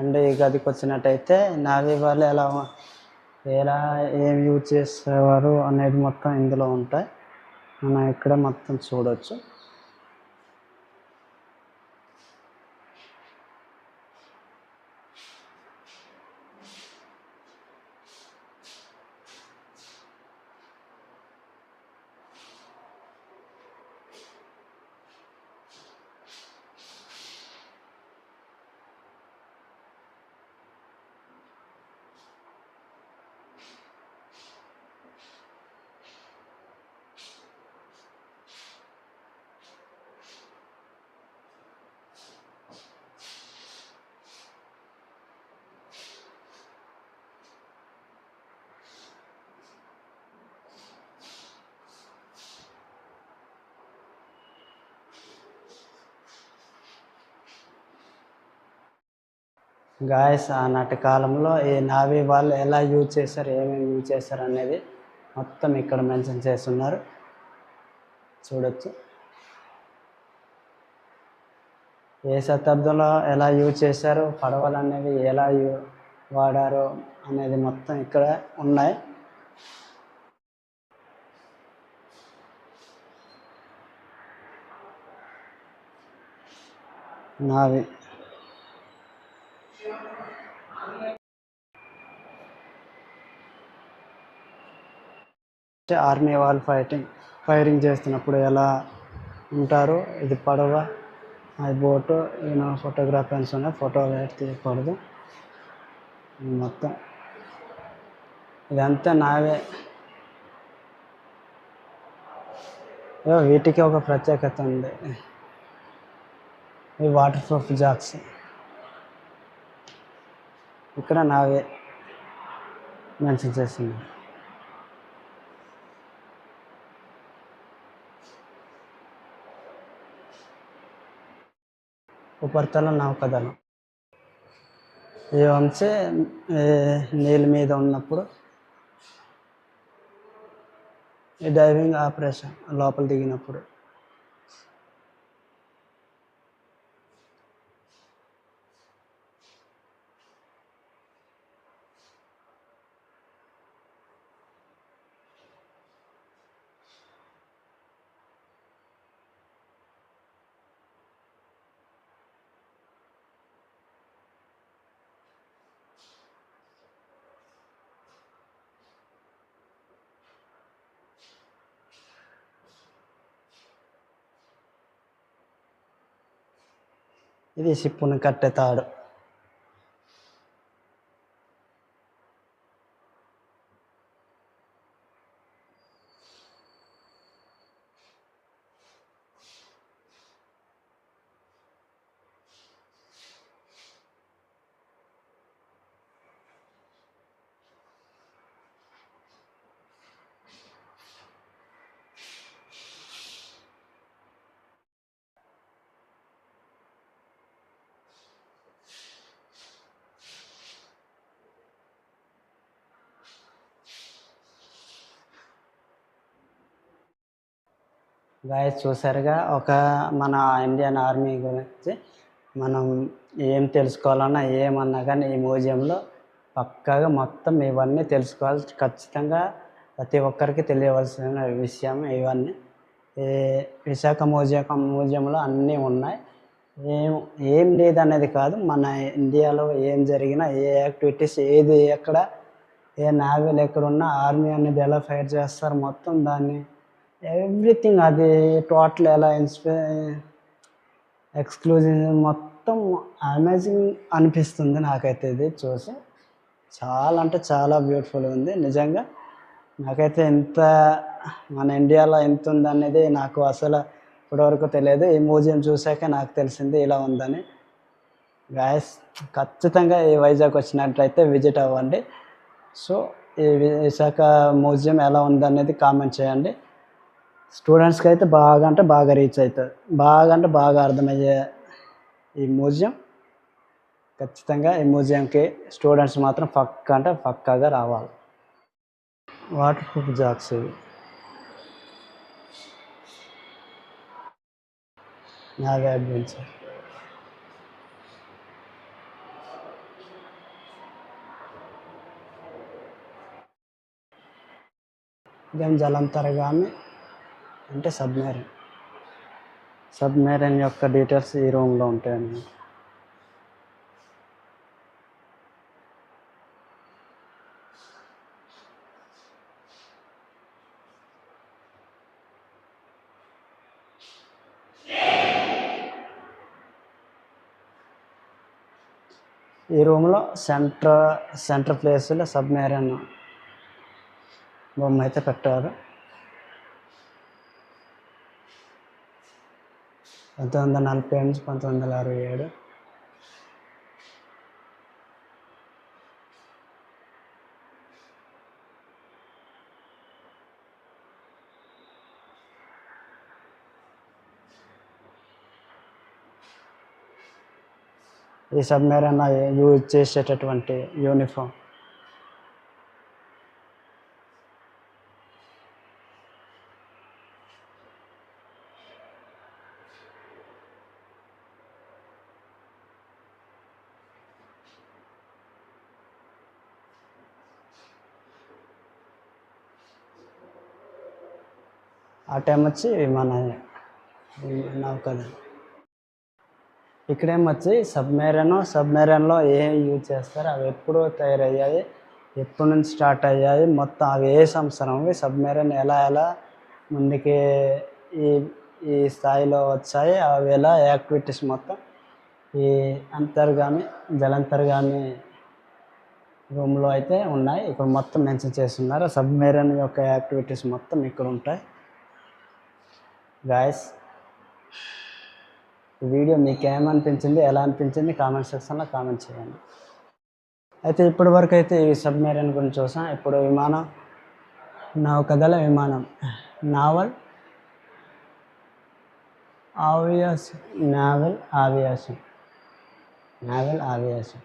And ఈ గదికి వచ్చినట్టయితే నావీ వాళ్ళు ఎలా ఏం యూజ్ చేసేవారు అనేది మొత్తం ఇందులో ఉంటాయి. మనం ఇక్కడ మొత్తం చూడవచ్చు. గాయస్ ఆనాటి కాలంలో ఈ నావీ వాళ్ళు ఎలా యూజ్ చేశారు, ఏమేమి యూజ్ చేశారు అనేది మొత్తం ఇక్కడ మెన్షన్ చేస్తున్నారు, చూడొచ్చు. ఏ శతాబ్దంలో ఎలా యూజ్ చేశారు, పడవలు అనేవి ఎలా వాడారు అనేది మొత్తం ఇక్కడ ఉన్నాయి. నావీ ఆర్మీ వాళ్ళు ఫైరింగ్ చేస్తున్నప్పుడు ఎలా ఉంటారు. ఇది పడవ, అది బోటు. ఈయన ఫోటోగ్రాఫర్స్ ఉన్నాయి, ఫోటో తీయకూడదు. మొత్తం ఇదంతా నావే. వీటికి ఒక ప్రత్యేకత ఉంది. ఇవి వాటర్ ప్రూఫ్ జాక్స్. ఇక్కడ నావే మెన్షన్ చేస్తుంది. ఉపరితల నౌకదళం. ఈ వంశే నీళ్ళ మీద ఉన్నప్పుడు ఈ డైవింగ్ ఆపరేషన్ లోపల దిగినప్పుడు. ఇది షిప్పును కట్టే తాడు. గాయస్ చూసారుగా, మన ఇండియన్ ఆర్మీ గురించి మనం ఏం తెలుసుకోవాలన్నా ఏమన్నా కానీ ఈ మ్యూజియంలో పక్కాగా మొత్తం ఇవన్నీ తెలుసుకోవాలి. ఖచ్చితంగా ప్రతి ఒక్కరికి తెలియవలసిన విషయం ఇవన్నీ. ఈ విశాఖ మ్యూజియంలో అన్నీ ఉన్నాయి. ఏం లేదనేది కాదు, మన ఇండియాలో ఏం జరిగినా, ఏ యాక్టివిటీస్, ఏది ఎక్కడ, ఏ నావీలు ఎక్కడున్నా, ఆర్మీ అనేది ఎలా ఫైట్ చేస్తారు, మొత్తం దాన్ని ఎవ్రీథింగ్, అది టోటల్ ఎలా ఎక్స్క్లూజివ్, మొత్తం అమేజింగ్ అనిపిస్తుంది నాకైతే. ఇది చూసి చాలా అంటే చాలా బ్యూటిఫుల్గా ఉంది నిజంగా. నాకైతే మన ఇండియాలో ఎంత ఉందనేది నాకు అసలు ఇప్పటివరకు తెలియదు. ఈ మ్యూజియం చూసాక నాకు తెలిసింది ఇలా ఉందని. గాయస్ ఖచ్చితంగా ఈ వైజాగ్ వచ్చినట్లయితే విజిట్ అవ్వండి. సో ఈ విశాఖ మ్యూజియం ఎలా ఉందనేది కామెంట్ చేయండి. స్టూడెంట్స్కి అయితే బాగా అంటే బాగా రీచ్ అవుతుంది, బాగా అంటే బాగా అర్థమయ్యే ఈ మ్యూజియం. ఖచ్చితంగా ఈ మ్యూజియంకి స్టూడెంట్స్ మాత్రం పక్కా అంటే పక్కాగా రావాలి. వాటర్ ప్రూఫ్ జాక్స్ ఇవి. Navy adventure. దెన్ జలాంతర్గామి అంటే సబ్మెరైన్ యొక్క డీటెయిల్స్ ఈ రూమ్లో ఉంటాయన్నమాట. ఈ రూమ్లో సెంటర్ ప్లేస్లో సబ్మెరైన్ బొమ్మ అయితే పెట్టారు. 1940 నుంచి 1967. ఈ సబ్మెరైన్ యూజ్ చేసేటటువంటి యూనిఫామ్. ఆ టైం వచ్చి మన నౌకది. ఇక్కడేమొచ్చి సబ్మెరైన్లో ఏం యూజ్ చేస్తారు, అవి ఎప్పుడు తయారయ్యాయి, ఎప్పటి నుంచి స్టార్ట్ అయ్యాయి, మొత్తం అవి ఏ సంవత్సరం, సబ్మెరైన్ ఎలా ముందుకి ఈ ఈ స్థాయిలో వచ్చాయి, అవి ఎలా యాక్టివిటీస్ మొత్తం ఈ జలాంతర్గామి రూమ్లో అయితే ఉన్నాయి. ఇక్కడ మొత్తం మెన్షన్ చేస్తున్నారు. సబ్మెరైన్ యొక్క యాక్టివిటీస్ మొత్తం ఇక్కడ ఉంటాయి. గాయస్, ఈ వీడియో మీకు ఏమనిపించింది, ఎలా అనిపించింది కామెంట్ సెక్షన్లో కామెంట్ చేయండి. అయితే ఇప్పటి వరకు అయితే ఈ సబ్మెరైన్ గురించి చూసాం. ఇప్పుడు విమానం, నౌకదళ విమానం, నావల్ ఆవియేషన్.